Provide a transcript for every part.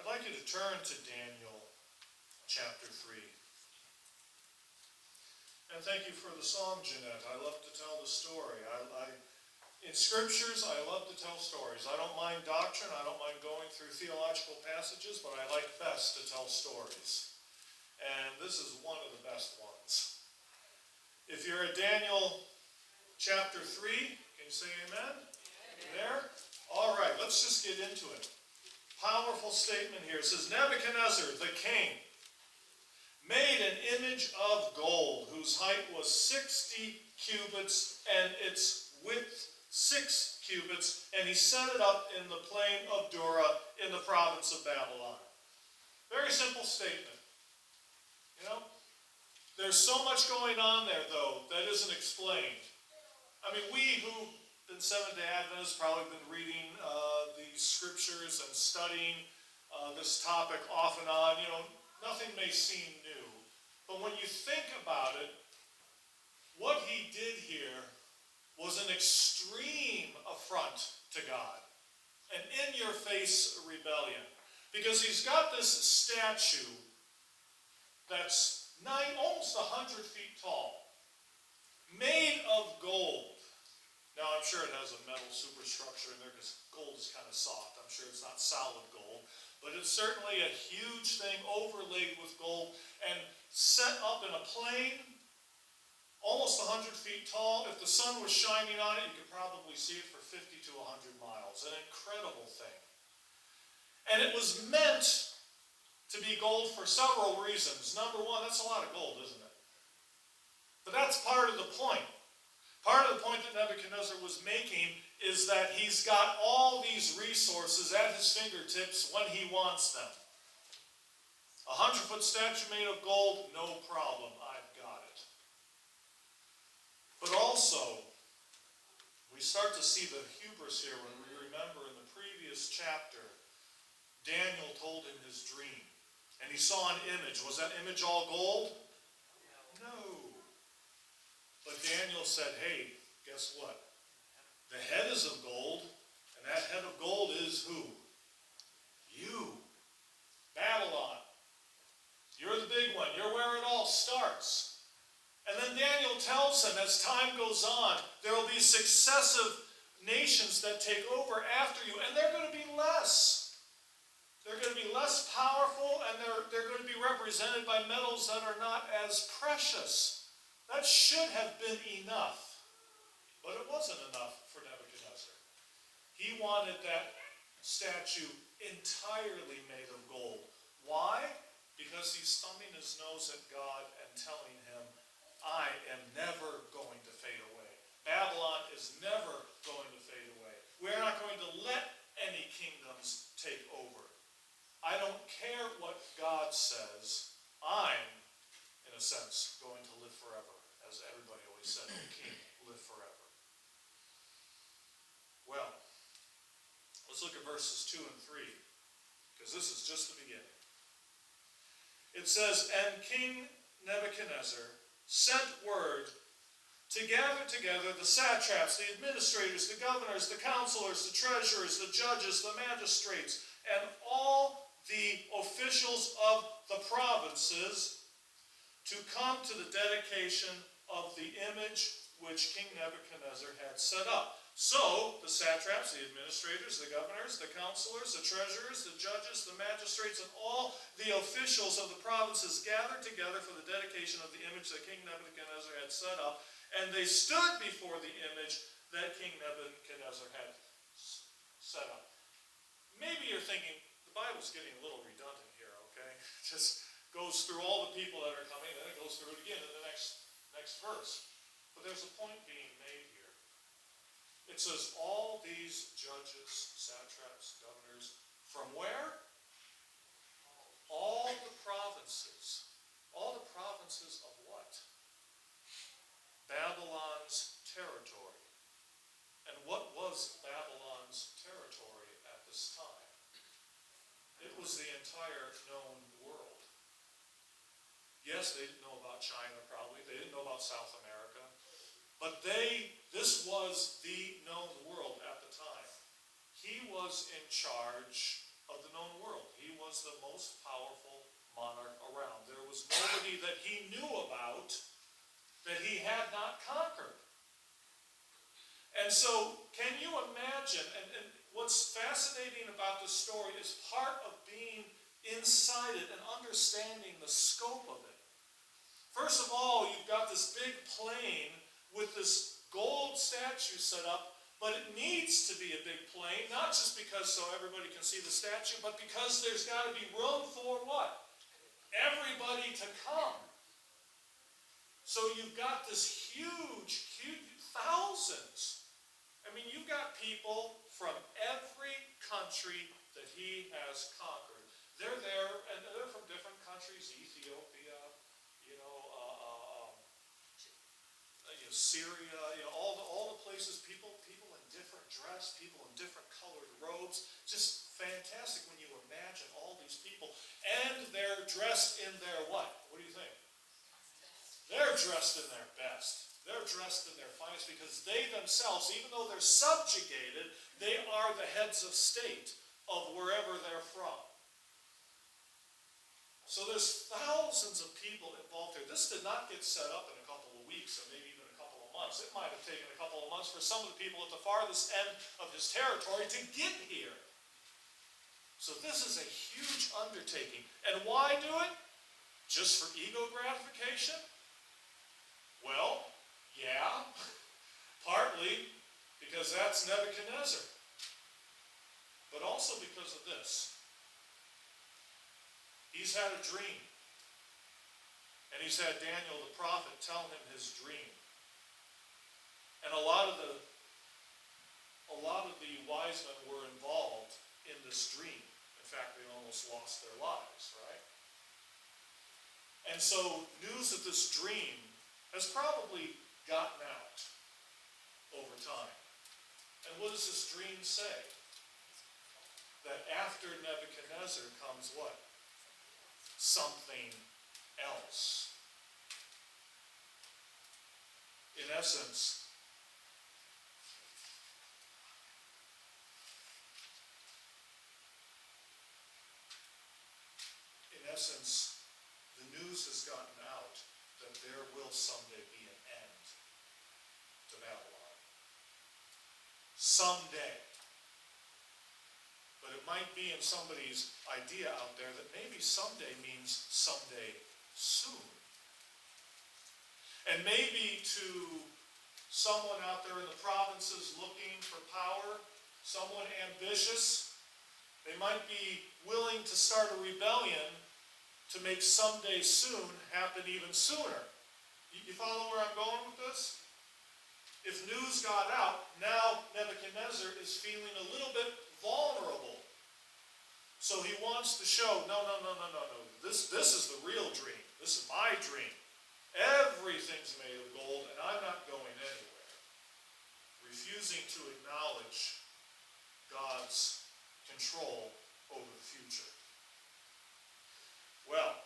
I'd like you to turn to Daniel chapter 3. And thank you for the song, Jeanette. I love to tell the story. In scriptures, I love to tell stories. I don't mind doctrine. I don't mind going through theological passages, but I like best to tell stories. And this is one of the best ones. If you're at Daniel chapter 3, can you say amen? There? All right, let's just get into it. Powerful statement here. It says, Nebuchadnezzar, the king, made an image of gold whose height was 60 cubits and its width 6 cubits, and he set it up in the plain of Dura in the province of Babylon. Very simple statement. You know, there's so much going on there, though, that isn't explained. I mean, we who've been Seventh-day Adventists probably been reading these scriptures and studying this topic off and on. You know, nothing may seem new. But when you think about it, what he did here was an extreme affront to God. An in-your-face rebellion. Because he's got this statue that's almost 100 feet tall, made of gold. Now, I'm sure it has a metal superstructure in there because gold is kind of soft. I'm sure it's not solid gold. But it's certainly a huge thing overlaid with gold and set up in a plain, almost 100 feet tall. If the sun was shining on it, you could probably see it for 50 to 100 miles. An incredible thing. And it was meant to be gold for several reasons. Number one, that's a lot of gold, isn't it? But that's part of the point. Part of the point that Nebuchadnezzar was making is that he's got all these resources at his fingertips when he wants them. A 100-foot statue made of gold, no problem, I've got it. But also, we start to see the hubris here when we remember in the previous chapter, Daniel told him his dream. And he saw an image. Was that image all gold? No. But Daniel said, hey, guess what? The head is of gold, and that head of gold is who? You. Babylon. You're the big one. You're where it all starts. And then Daniel tells him, as time goes on, there will be successive nations that take over after you, and they're going to be less. They're going to be less powerful, and they're going to be represented by metals that are not as precious. That should have been enough, but it wasn't enough for Nebuchadnezzar. He wanted that statue entirely made of gold. Why? Because he's thumbing his nose at God and telling him, I am never going to fade away. Babylon is never going to fade away. We're not going to let any kingdoms take over. I don't care what God says. I'm, in a sense, going to live forever. As everybody always said, the king live forever. Well, let's look at verses 2 and 3, because this is just the beginning. It says, and King Nebuchadnezzar sent word to gather together the satraps, the administrators, the governors, the counselors, the treasurers, the judges, the magistrates, and all the officials of the provinces to come to the dedication of the image which King Nebuchadnezzar had set up. So, the satraps, the administrators, the governors, the counselors, the treasurers, the judges, the magistrates, and all the officials of the provinces gathered together for the dedication of the image that King Nebuchadnezzar had set up, and they stood before the image that King Nebuchadnezzar had set up. Maybe you're thinking, the Bible's getting a little redundant here, okay? It just goes through all the people that are coming, and then it goes through it again in the next verse. But there's a point being made here. It says, all these judges, satraps, governors, from where? All the provinces. All the provinces of what? Babylon's territory. And what was Babylon's territory at this time? It was the entire known world. Yes, they didn't know about China probably. They didn't know about South America. But this was the known world at the time. He was in charge of the known world. He was the most powerful monarch around. There was nobody that he knew about that he had not conquered. And so, can you imagine, and what's fascinating about this story is part of being inside it and understanding the scope of it. First of all, you've got this big plain with this gold statue set up, but it needs to be a big plain, not just because so everybody can see the statue, but because there's got to be room for what? Everybody to come. So you've got this huge, thousands. I mean, you've got people from every country that he has conquered. They're there, and they're from different countries, Ethiopia, Syria, all the places, people in different dress, people in different colored robes. Just fantastic when you imagine all these people. And they're dressed in their what? What do you think? They're dressed in their best. They're dressed in their finest because they themselves, even though they're subjugated, they are the heads of state of wherever they're from. So there's thousands of people involved here. This did not get set up in a couple of weeks or maybe even a couple of months. It might have taken a couple of months for some of the people at the farthest end of his territory to get here. So this is a huge undertaking. And why do it? Just for ego gratification? Well, yeah, partly because that's Nebuchadnezzar, but also because of this. He's had a dream, and he's had Daniel the prophet tell him his dream. And a lot of the wise men were involved in this dream. In fact, they almost lost their lives, right? And so news of this dream has probably gotten out over time. And what does this dream say? That after Nebuchadnezzar comes what? Something else. In essence, the news has gotten out that there will someday be an end to Babylon. Someday. But it might be in somebody's idea out there that maybe someday means someday soon. And maybe to someone out there in the provinces looking for power, someone ambitious, they might be willing to start a rebellion to make someday soon happen even sooner. You follow where I'm going with this? If news got out, now Nebuchadnezzar is feeling a little bit vulnerable. So he wants to show, no. This is the real dream. This is my dream. Everything's made of gold, and I'm not going anywhere. Refusing to acknowledge God's control over the future. Well,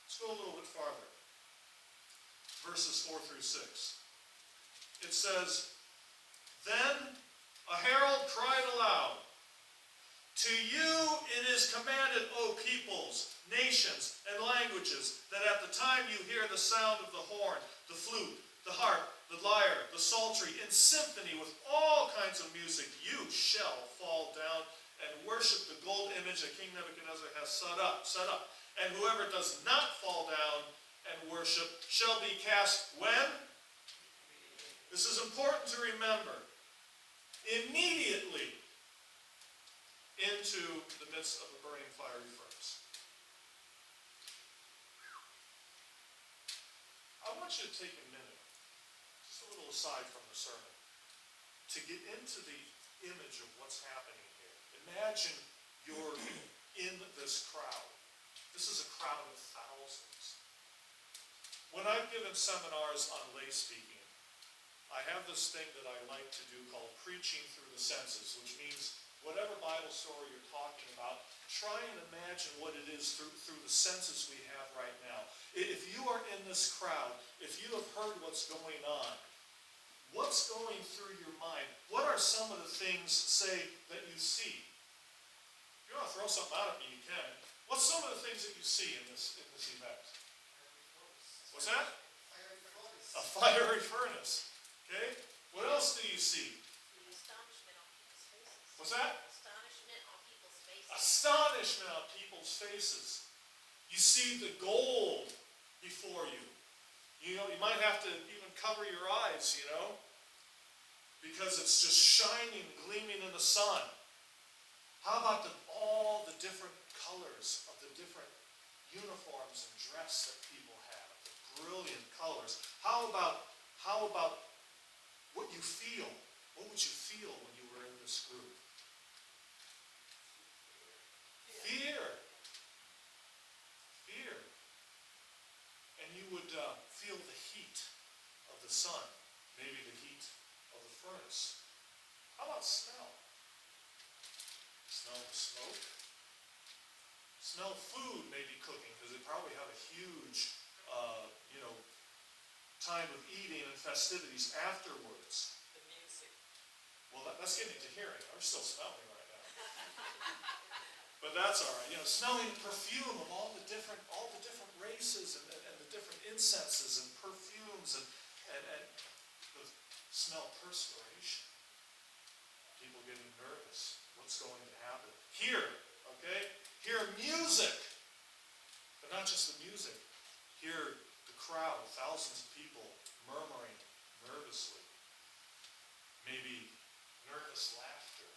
let's go a little bit farther. Verses 4 through 6. It says, Then a herald cried aloud, To you it is commanded, O peoples, nations, and languages, that at the time you hear the sound of the horn, the flute, the harp, the lyre, the psaltery, in symphony with all kinds of music, you shall fall down and worship the gold image that King Nebuchadnezzar has set up. And whoever does not fall down and worship shall be cast when? This is important to remember. Immediately into the midst of a burning fiery furnace. I want you to take a minute, just a little aside from the sermon, to get into the image of what's happening here. Imagine you're in this crowd. This is a crowd of thousands. When I've given seminars on lay speaking, I have this thing that I like to do called preaching through the senses, which means whatever Bible story you're talking about, try and imagine what it is through the senses we have right now. If you are in this crowd, if you have heard what's going on, what's going through your mind? What are some of the things, say, that you see? You're a to throw something out at me, you can. What's some of the things that you see in this event? What's that? A fiery furnace. Okay? What else do you see? The astonishment on people's faces. What's that? Astonishment on people's faces. Astonishment on people's faces. You see the gold before you. You know, you might have to even cover your eyes, you know, because it's just shining, gleaming in the sun. How about all the different colors of the different uniforms and dress that people have? The brilliant colors. How about what you feel? What would you feel when you were in this group? Fear. Fear. And you would feel the heat of the sun, maybe the heat of the furnace. How about smell? Smell the smoke. Smell food maybe cooking, because they probably have a huge, time of eating and festivities afterwards. The music. Well, that's getting to hearing. I'm still smelling right now. But that's all right. You know, smelling perfume of all the different races and the different incenses and perfumes and smell perspiration. People getting nervous. What's going to happen? Hear, okay? Hear music. But not just the music. Hear the crowd, thousands of people murmuring nervously. Maybe nervous laughter.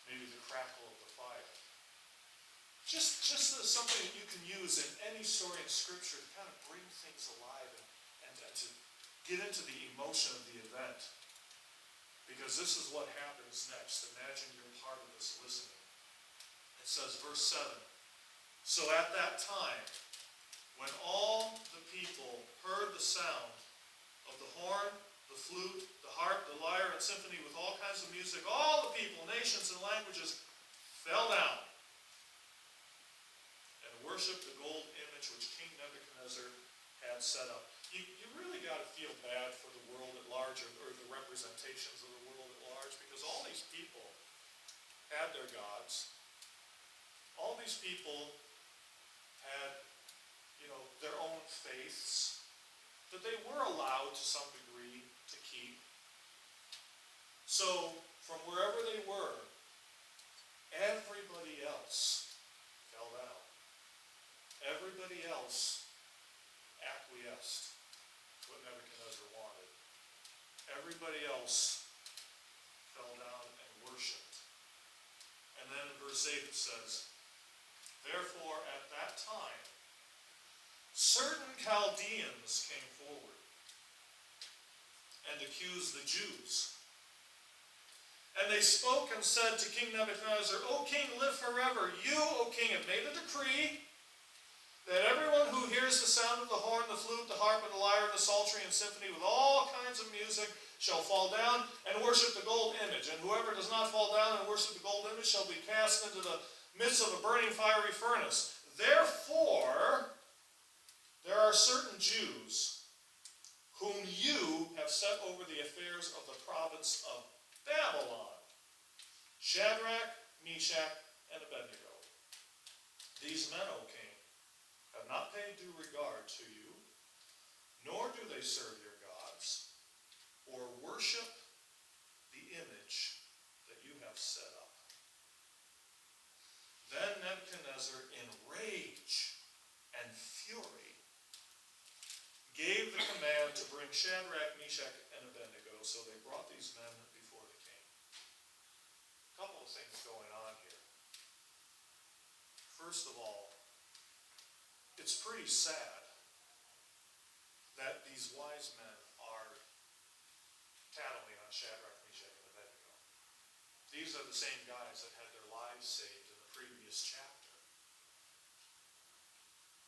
Maybe the crackle of the fire. Just something that you can use in any story in Scripture to kind of bring things alive and to get into the emotion of the event. Because this is what happens next. Imagine you're part of this listening. It says, verse 7, so at that time, when all the people heard the sound of the horn, the flute, the harp, the lyre, and symphony with all kinds of music, all the people, nations, and languages fell down and worshipped the gold image which King Nebuchadnezzar had set up. You really got to feel bad for the world at large, or the representations of the world at large, because all these people had their gods. All these people had, their own faiths that they were allowed to some degree to keep. So, from wherever they were, everybody else fell down. Everybody else acquiesced to what Nebuchadnezzar wanted. Everybody else fell down and worshipped. And then in verse 8 it says, therefore at that time, certain Chaldeans came forward and accused the Jews. And they spoke and said to King Nebuchadnezzar, O king, live forever. You, O king, have made a decree that everyone who hears the sound of the horn, the flute, the harp, and the lyre, and the psaltery, and symphony with all kinds of music shall fall down and worship the gold image. And whoever does not fall down and worship the gold image shall be cast into the midst of a burning fiery furnace. Therefore, there are certain Jews whom you have set over the affairs of the province of Babylon, Shadrach, Meshach, and Abednego. These men, O king, have not paid due regard to you, nor do they serve your gods, or worship the image that you have set up. Then Nebuchadnezzar, in rage and fury, gave the command to bring Shadrach, Meshach, and Abednego. So they brought these men before the king. A couple of things going on here. First of all, it's pretty sad that these wise men are tattling on Shadrach, Meshach, and Abednego. These are the same guys that had their lives saved in the previous chapter.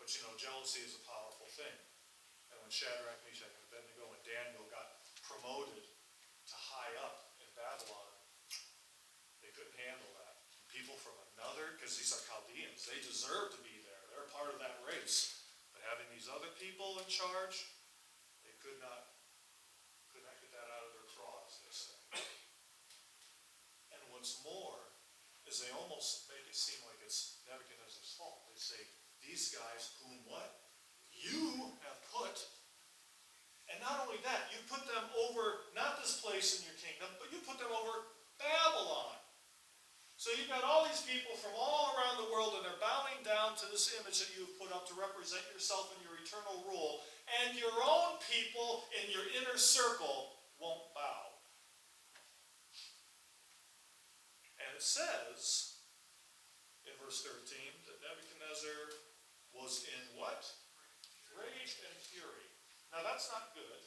But jealousy is a powerful thing. And when Shadrach, Meshach, and Abednego and Daniel got promoted to high up in Babylon, they couldn't handle that. People from another, because these are Chaldeans, they deserve to be there. They're part of that race. But having these other people in charge, they could not get that out of their craws, they say. And what's more is they almost make it seem like it's these guys whom what? You have put. And not only that, you put them over, not this place in your kingdom, but you put them over Babylon. So you've got all these people from all around the world, and they're bowing down to this image that you've put up to represent yourself and your eternal rule. And your own people in your inner circle won't bow. And it says, in verse 13, that Nebuchadnezzar was in what? Rage and fury. Now that's not good.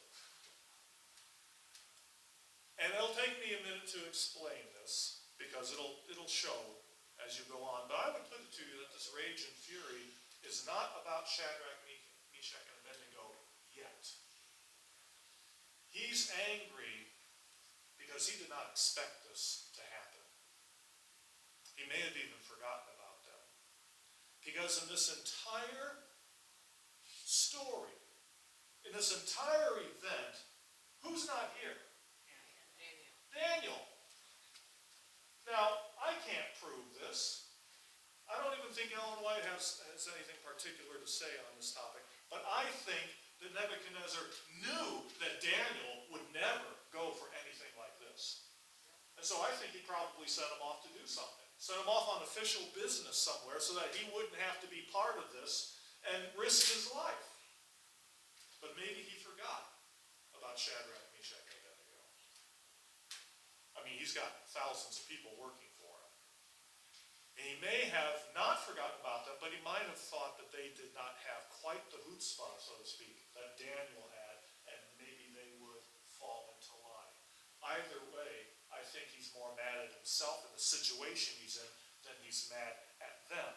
And it'll take me a minute to explain this, because it'll show as you go on. But I would put it to you that this rage and fury is not about Shadrach, Meshach, and Abednego yet. He's angry because he did not expect this to happen. He may have even forgotten about them. Because in this entire story, in this entire event, who's not here? Daniel. Now, I can't prove this. I don't even think Ellen White has anything particular to say on this topic. But I think that Nebuchadnezzar knew that Daniel would never go for anything like this. And so I think he probably sent him off to do something. Sent him off on official business somewhere so that he wouldn't have to be part of this and risk his life. But maybe he forgot about Shadrach, Meshach, and Abednego. I mean, he's got thousands of people working for him. And he may have not forgotten about them, but he might have thought that they did not have quite the chutzpah, so to speak, that Daniel had, and maybe they would fall into line. Either way, I think he's more mad at himself and the situation he's in than he's mad at them.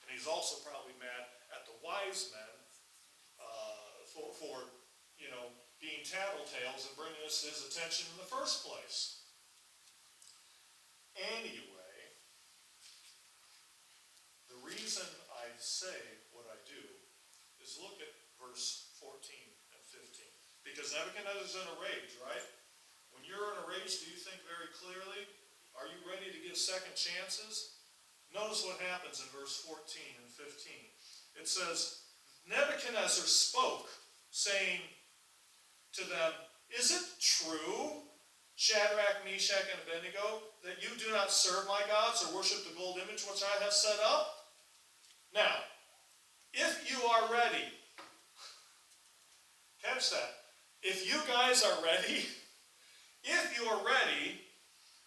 And he's also probably mad at the wise men for being tattletales and bringing us his attention in the first place. Anyway, the reason I say what I do is look at verse 14 and 15. Because Nebuchadnezzar's in a rage, right? When you're in a rage, do you think very clearly? Are you ready to give second chances? Notice what happens in verse 14 and 15. It says, Nebuchadnezzar spoke, saying to them, "Is it true, Shadrach, Meshach, and Abednego, that you do not serve my gods or worship the gold image which I have set up? Now, if you are ready," catch that, if you guys are ready, if you are ready,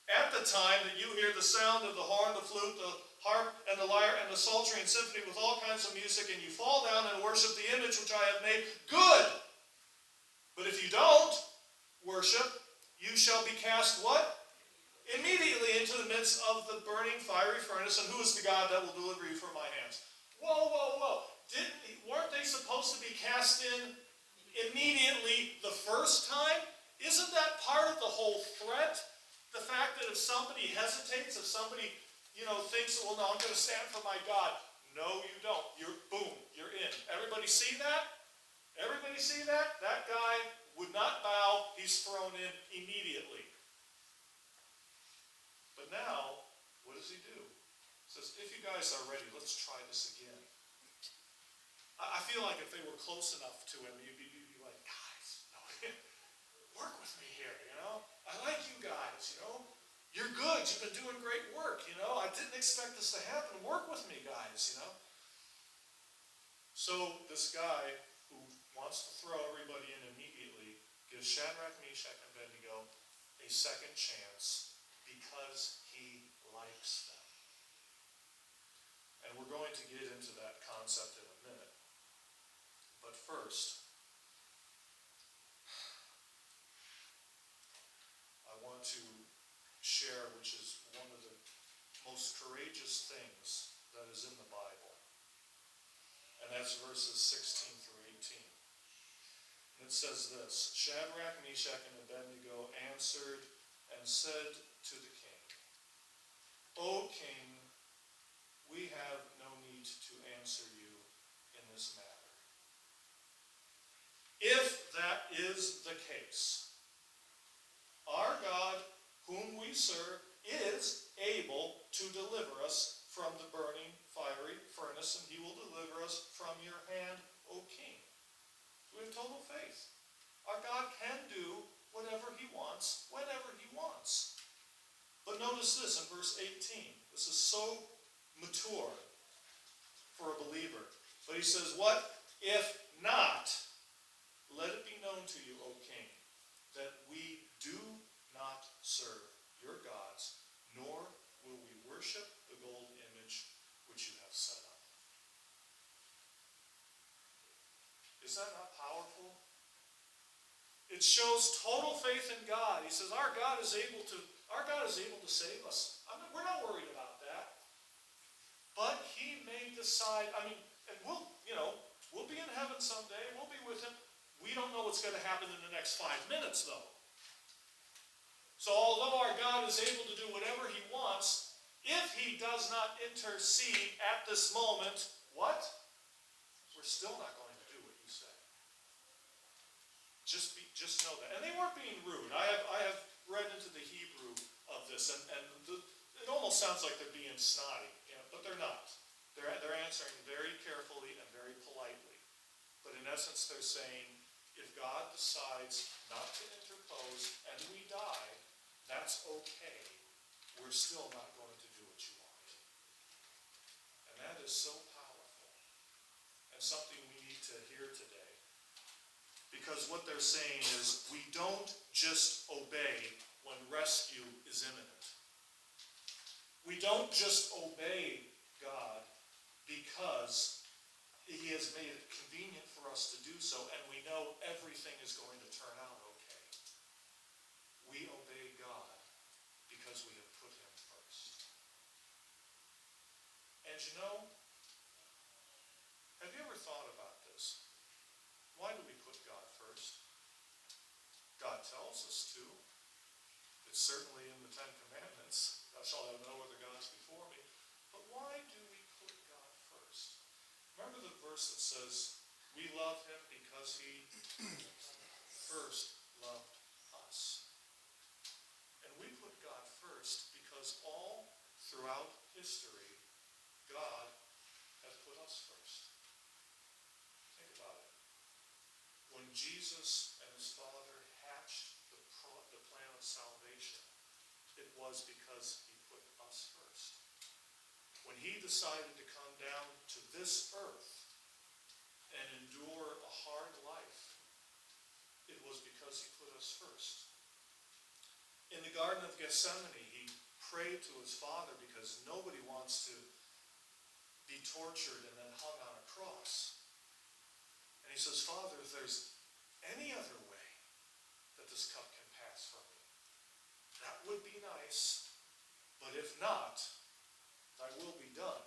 at the time that you hear the sound of the horn, the flute, the harp, and the lyre, and the psaltery and symphony with all kinds of music, and you fall down and worship the image which I have made, good! But if you don't worship, you shall be cast what? Immediately into the midst of the burning fiery furnace, and who is the God that will deliver you from my hands? Whoa, whoa, whoa. Weren't they supposed to be cast in immediately the first time? Isn't that part of the whole threat? The fact that if somebody hesitates, if somebody, thinks, well, no, I'm going to stand for my God. No, you don't. Boom, you're in. Everybody see that? Everybody see that? That guy would not bow. He's thrown in immediately. But now, what does he do? He says, if you guys are ready, let's try this again. I feel like if they were close enough to him, you'd be like, guys, work with me here, I like you guys, You're good. You've been doing great work, I didn't expect this to happen. Work with me, guys, So this guy who wants to throw everybody in immediately gives Shadrach, Meshach, and Abednego a second chance because he likes them. And we're going to get into that concept in a minute. But first, I want to share, which is one of the most courageous things that is in the Bible. And that's verses 16 through 18. And it says this, Shadrach, Meshach, and Abednego answered and said to the king, O king, we have no need to answer you in this matter. If that is the case, our God, whom we serve, is able to deliver us from the burning fiery furnace, and he will deliver notice this in verse 18. This is so mature for a believer. But he says, what? If not, let it be known to you, O king, that we do not serve your gods, nor will we worship the gold image which you have set up. Is that not powerful? It shows total faith in God. He says, our God is able to save us. We're not worried about that. But he may decide, and we'll be in heaven someday, we'll be with him. We don't know what's going to happen in the next 5 minutes, though. So although our God is able to do whatever he wants, if he does not intercede at this moment, what? We're still not going to do what you say. Just know that. And they weren't being rude. I have read into the Hebrew of this, and it almost sounds like they're being snotty, but they're not. They're answering very carefully and very politely. But in essence, they're saying, if God decides not to interpose and we die, that's okay. We're still not going to do what you want. And that is so powerful. And something we need to hear today. Because what they're saying is, we don't just obey when rescue is imminent. We don't just obey God because he has made it convenient for us to do so, and we know everything is going to turn out okay. We obey God because we have put him first. And have you ever thought about this? Why do we put God first? God tells us to. It's certainly in the Ten Commandments. Thou shalt have no other gods before me. But why do we put God first? Remember the verse that says, we love him because he first loved us. And we put God first because all throughout history, God has put us first. Think about it. When Jesus and his Father hatched the plan of salvation, it was because he put us first. When he decided to come down to this earth and endure a hard life, it was because he put us first. In the Garden of Gethsemane, he prayed to his Father because nobody wants to be tortured and then hung on a cross. And he says, Father, if there's any other way that this cup can pass from me, that would be nice, but if not, thy will be done,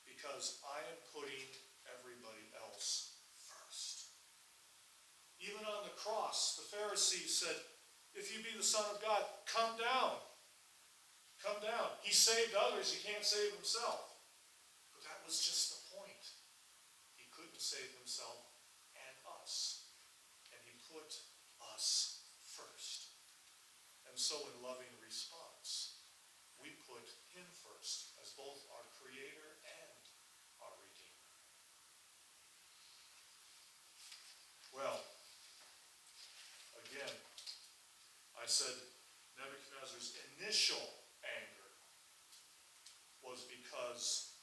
because I am putting everybody else first. Even on the cross, the Pharisees said, if you be the Son of God, come down. Come down. He saved others, he can't save himself. But that was just the point. He couldn't save himself and us. And he put us first. And so in loving response, we put him first as both our Creator and our Redeemer. Well, again, I said Nebuchadnezzar's initial anger was because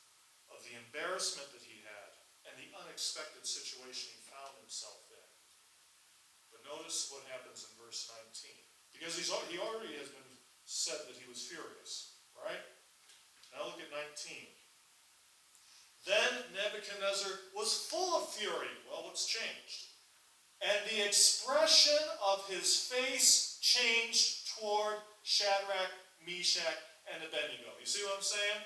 of the embarrassment that he had and the unexpected situation he found himself in. But notice what happens in verse 19. Because he already has been said that he was furious, right? Now look at 19. Then Nebuchadnezzar was full of fury. Well, what's changed? And the expression of his face changed toward Shadrach, Meshach, and Abednego. You see what I'm saying?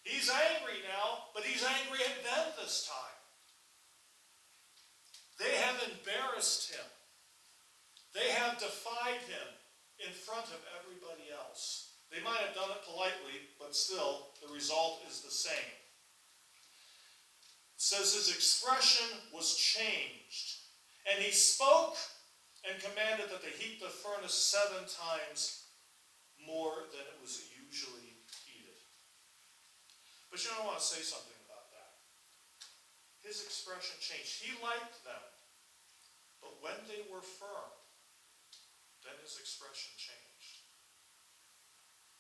He's angry now, but he's angry at them this time. They have embarrassed him. They have defied him in front of everybody else. They might have done it politely, but still, the result is the same. It says his expression was changed. And he spoke and commanded that they heat the furnace 7 times more than it was usually heated. But I want to say something about that. His expression changed. He liked them. But when they were firm, then his expression changed.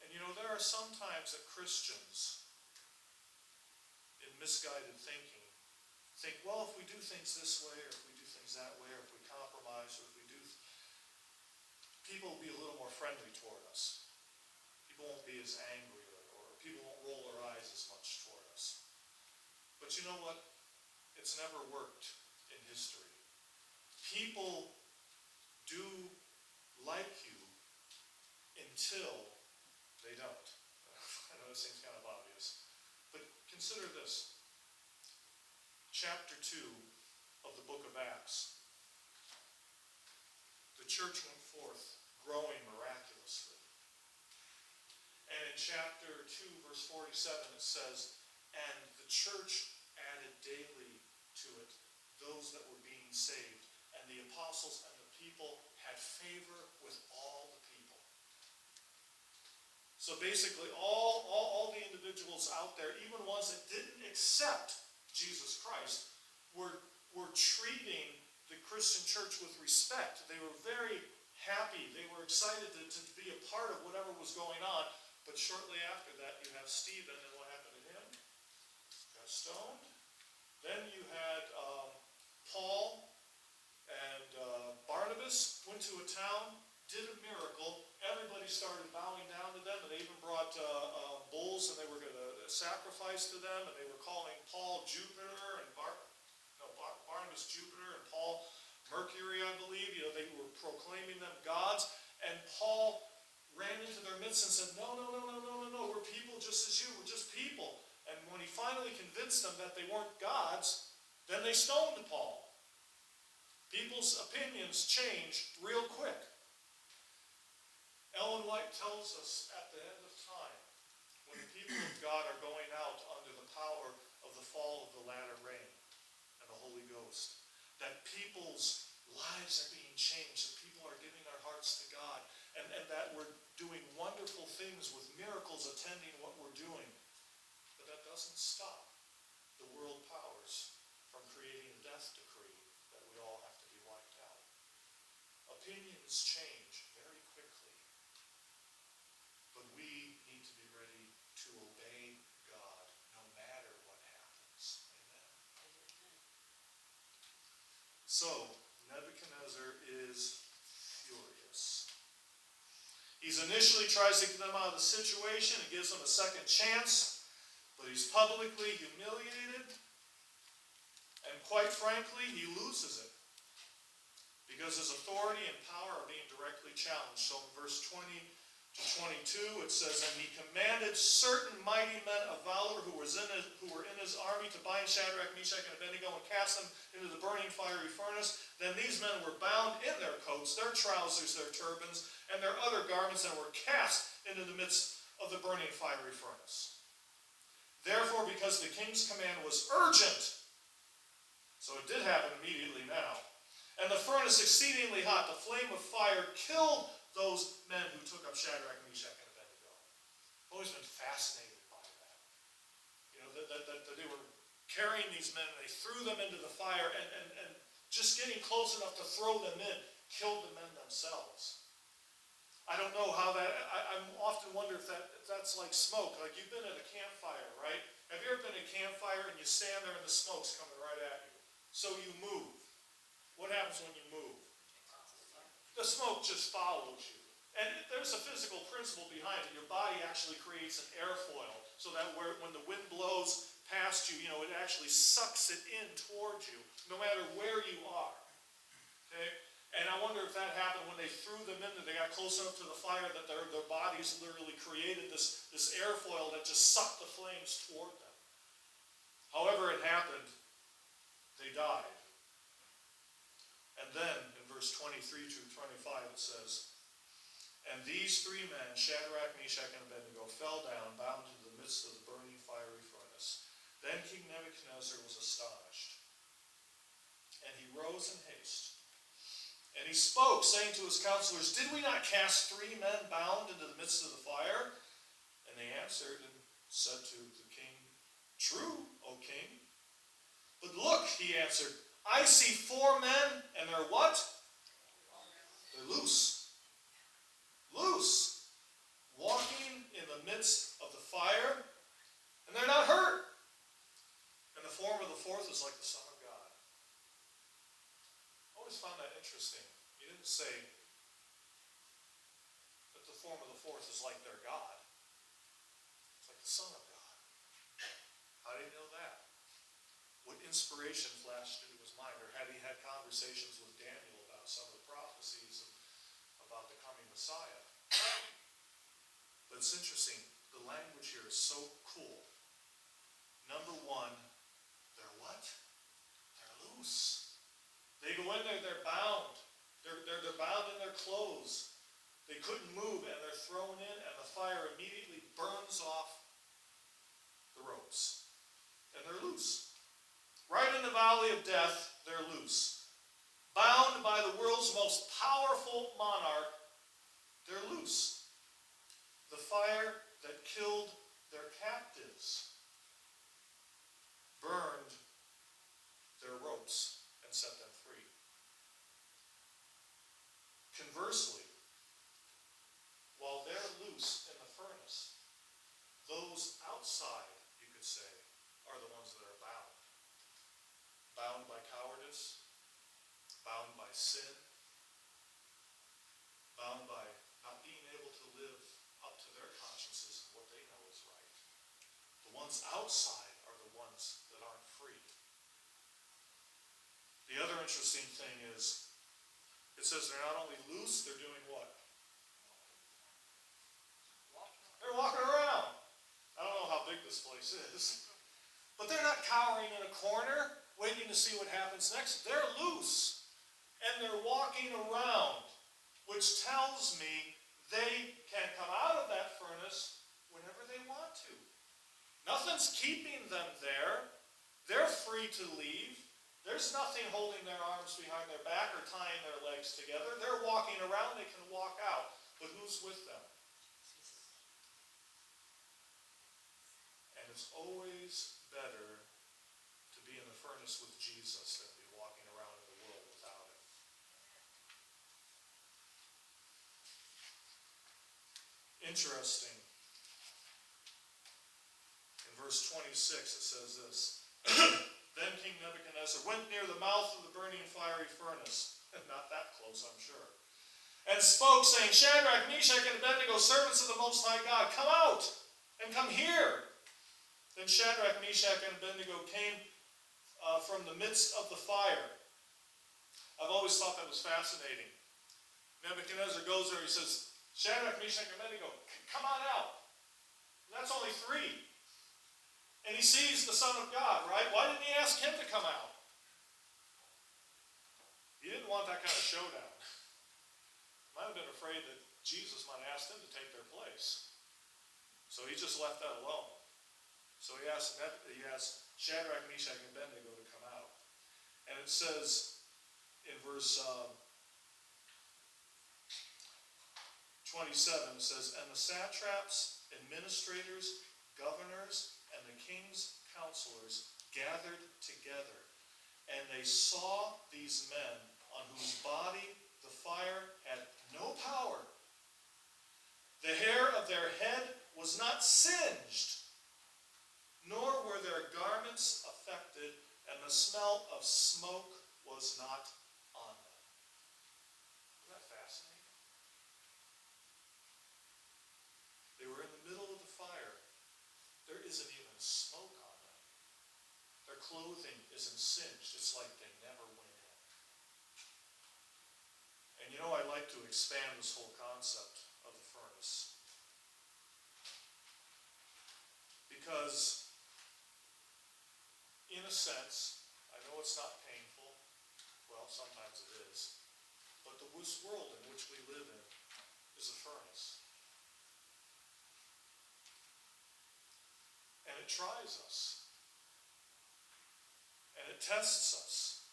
And there are some times that Christians, in misguided thinking, think, well, if we do things this way, or if we do things that way, or if we compromise, or if we do, people will be a little more friendly toward us. People won't be as angry, or people won't roll their eyes as much toward us. But you know what? It's never worked in history. People do like you until they don't. I know this seems kind of obvious. But consider this. Chapter 2 of the book of Acts. The church went forth, growing miraculously. And in chapter 2, verse 47, it says, and the church added daily to it those that were being saved. And the apostles and the people had favor with all the people. So basically, all the individuals out there, even ones that didn't accept Jesus Christ, were treating the Christian church with respect. They were very happy. They were excited to be a part of whatever was going on. But shortly after that, you have Stephen, and what happened to him? Got stoned. Then you had Paul and Barnabas went to a town, did a miracle. Everybody started bowing down to them, and they even brought bulls, and they were going to sacrifice to them, and they were calling Paul Jupiter, and Barnabas Jupiter, and Paul Mercury, I believe. They were proclaiming them gods, and Paul ran into their midst and said, no, we're people just as you, we're just people. And when he finally convinced them that they weren't gods, then they stoned Paul. People's opinions change real quick. Ellen White tells us at the end of time, when the people of God are going out under the power of the fall of the latter rain and the Holy Ghost, that people's lives are being changed, that people are giving their hearts to God, and that we're doing wonderful things with miracles attending what we're doing. But that doesn't stop the world powers from creating a death decree that we all have to be wiped out. Opinions change very quickly, but we need to be ready to obey God no matter what happens. Amen. So, Nebuchadnezzar is furious. He's initially tries to get them out of the situation and gives them a second chance, but he's publicly humiliated, and quite frankly, he loses it, because his authority and power are being directly challenged. So in verse 20 to 22, it says, and he commanded certain mighty men of valor who were in his army to bind Shadrach, Meshach, and Abednego and cast them into the burning fiery furnace. Then these men were bound in their coats, their trousers, their turbans, and their other garments, and were cast into the midst of the burning fiery furnace. Therefore, because the king's command was urgent, so it did happen immediately now, and the furnace exceedingly hot, the flame of fire killed those men who took up Shadrach, Meshach, and Abednego. I've always been fascinated by that. That they were carrying these men, and they threw them into the fire, and just getting close enough to throw them in killed the men themselves. I don't know how that, I often wonder if that's like smoke. Like you've been at a campfire, right? Have you ever been at a campfire and you stand there and the smoke's coming right at you? So you move. What happens when you move? The smoke just follows you. And there's a physical principle behind it. Your body actually creates an airfoil so that when the wind blows past you, it actually sucks it in towards you, no matter where you are. Okay? And I wonder if that happened when they threw them in, that they got close enough to the fire that their bodies literally created this airfoil that just sucked the flames toward them. However it happened, they died. And then, in verse 23 through 25, it says, and these three men, Shadrach, Meshach, and Abednego, fell down, bound into the midst of the burning fiery furnace. Then King Nebuchadnezzar was astonished, and he rose in haste. And he spoke, saying to his counselors, did we not cast three men bound into the midst of the fire? And they answered and said to the king, true, O king. But look, he answered, I see four men, and they're what? They're loose. Loose. walking in the midst of the fire, and they're not hurt. And the form of the fourth is like the Son of God. I always found that interesting. He didn't say that the form of the fourth is like their God. It's like the Son of God. How do you know that? What inspiration flashed into his mind? Or had he had conversations with Daniel about some of the prophecies about the coming Messiah? But it's interesting. The language here is so cool. Number one, they're what? They're loose. They go in there, they're bound. They're bound in their clothes. They couldn't move, and they're thrown in, and the fire immediately burns off the ropes. And they're loose. Right in the valley of death, they're loose. Bound by the world's most powerful monarch, they're loose. The fire that killed their captives burned their ropes and set them free. Conversely, while they're loose in the furnace, those outside, you could say, are the ones that are bound. Bound by cowardice, bound by sin, bound by not being able to live up to their consciences and what they know is right. The ones outside are the ones that aren't free. The other interesting thing is, it says they're not only loose, they're doing what? They're walking around. I don't know how big this place is, but they're not cowering in a corner, waiting to see what happens next. They're loose, and they're walking around, which tells me they can come out of that furnace whenever they want to. Nothing's keeping them there. They're free to leave. There's nothing holding their arms behind their back or tying their legs together. They're walking around. They can walk out. But who's with them? And it's always better to be in the furnace with Jesus than to be walking around in the world without him. Interesting. In verse 26 it says this. Then King Nebuchadnezzar went near the mouth of the burning fiery furnace, not that close I'm sure, and spoke, saying, Shadrach, Meshach, and Abednego, servants of the Most High God, come out and come here. Then Shadrach, Meshach, and Abednego came from the midst of the fire. I've always thought that was fascinating. Nebuchadnezzar goes there, he says, Shadrach, Meshach, and Abednego, come on out. And that's only three. And he sees the Son of God, right? Why didn't he ask him to come out? He didn't want that kind of showdown. He might have been afraid that Jesus might have asked him to take their place. So he just left that alone. So he asked Shadrach, Meshach, and Abednego to come out. And it says in verse 27, it says, and the satraps, administrators, governors, and the king's counselors gathered together, and they saw these men on whose body the fire had no power. The hair of their head was not singed, nor were their garments affected, and the smell of smoke was not on them. Isn't that fascinating? They were in the middle of the fire. There isn't even smoke on them. Their clothing isn't singed. It's like they never went in. And you know, I like to expand this whole concept of the furnace. Because, in a sense, I know it's not painful. Well, sometimes it is. But this world in which we live in is a furnace. And it tries us. And it tests us.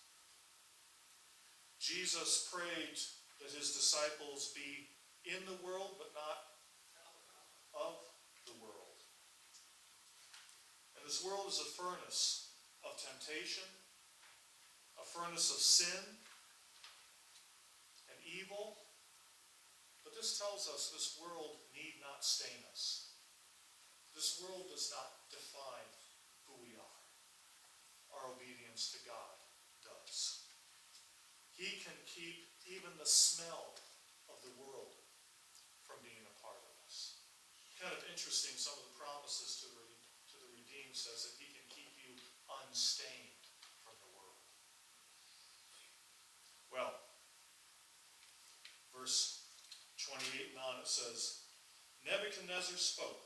Jesus prayed that his disciples be in the world, but not of the world. And this world is a furnace of temptation, a furnace of sin and evil. But But this tells us this world need not stain us. This world does not define who we are. Our obedience to God does. He can keep even the smell of the world from being a part of us. Kind of interesting, some of the promises to the redeemed says that he can keep you unstained from the world. Well, verse 28 and on it says, Nebuchadnezzar spoke,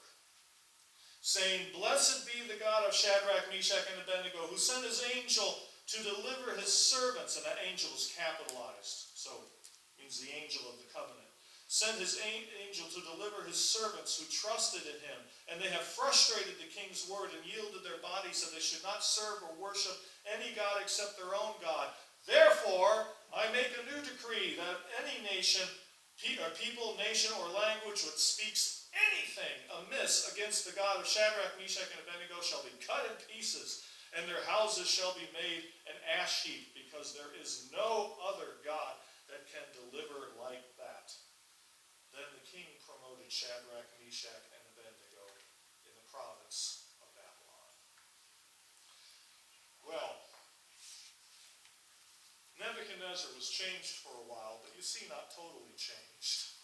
saying, Blessed be the God of Shadrach, Meshach, and Abednego, who sent his angel to deliver his servants, and that angel is capitalized, so it means the angel of the covenant, sent his angel to deliver his servants who trusted in him, and they have frustrated the king's word and yielded their bodies that they should not serve or worship any god except their own God. Therefore, I make a new decree that any nation, people, nation, or language which speaks anything amiss against the God of Shadrach, Meshach, and Abednego shall be cut in pieces, and their houses shall be made an ash heap, because there is no other God that can deliver like that. Then the king promoted Shadrach, Meshach, and Abednego in the province of Babylon. Well, Nebuchadnezzar was changed for a while, but you see, not totally changed.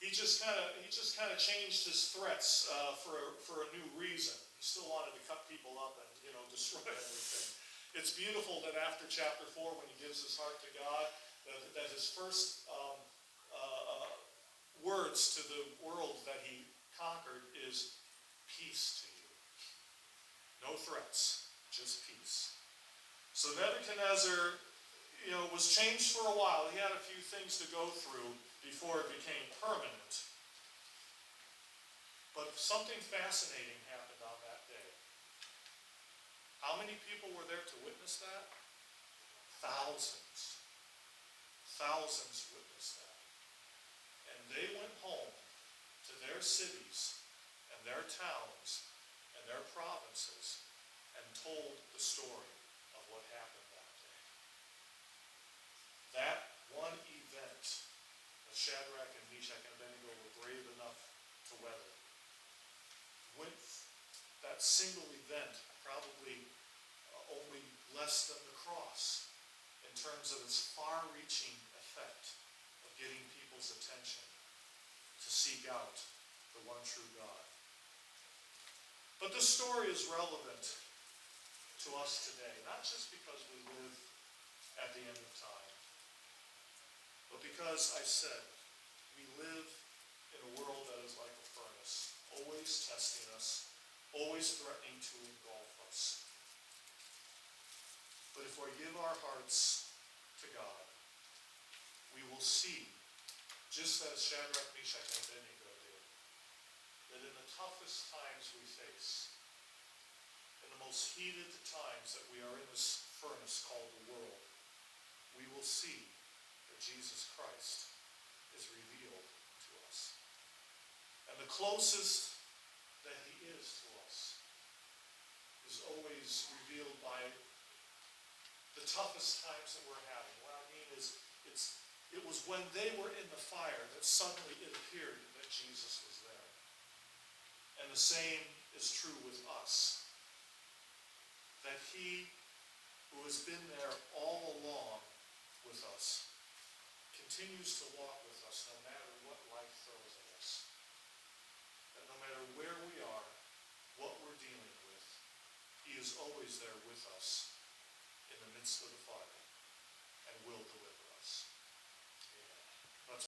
He just kind of changed his threats for a new reason. He still wanted to cut people up and destroy everything. It's beautiful that after chapter 4, when he gives his heart to God, that his first words to the world that he conquered is peace to you. No threats, just peace. So Nebuchadnezzar, was changed for a while. He had a few things to go through before it became permanent. But something fascinating happened on that day. How many people were there to witness that? Thousands. Thousands witnessed that. And they went home to their cities and their towns and their provinces and told the story of what happened that day. That one event that Shadrach and Meshach and Abednego were brave enough to weather, that single event probably only less than the cross in terms of its far-reaching effect of getting people's attention to seek out the one true God. But this story is relevant to us today, not just because we live at the end of time, but because I said we live in a world that is like a furnace, always testing us, always threatening to engulf us. But if we give our hearts to God, we will see, just as Shadrach, Meshach, and Abednego did, that in the toughest times we face, in the most heated times that we are in this furnace called the world, we will see that Jesus Christ is revealed to us. And the closest that he is to us is always revealed by the toughest times that we're having. What I mean is, it was when they were in the fire that suddenly it appeared that Jesus was there. And the same is true with us. That he who has been there all along with us continues to walk with us no matter what life throws at us. That no matter where we are, what we're dealing with, he is always there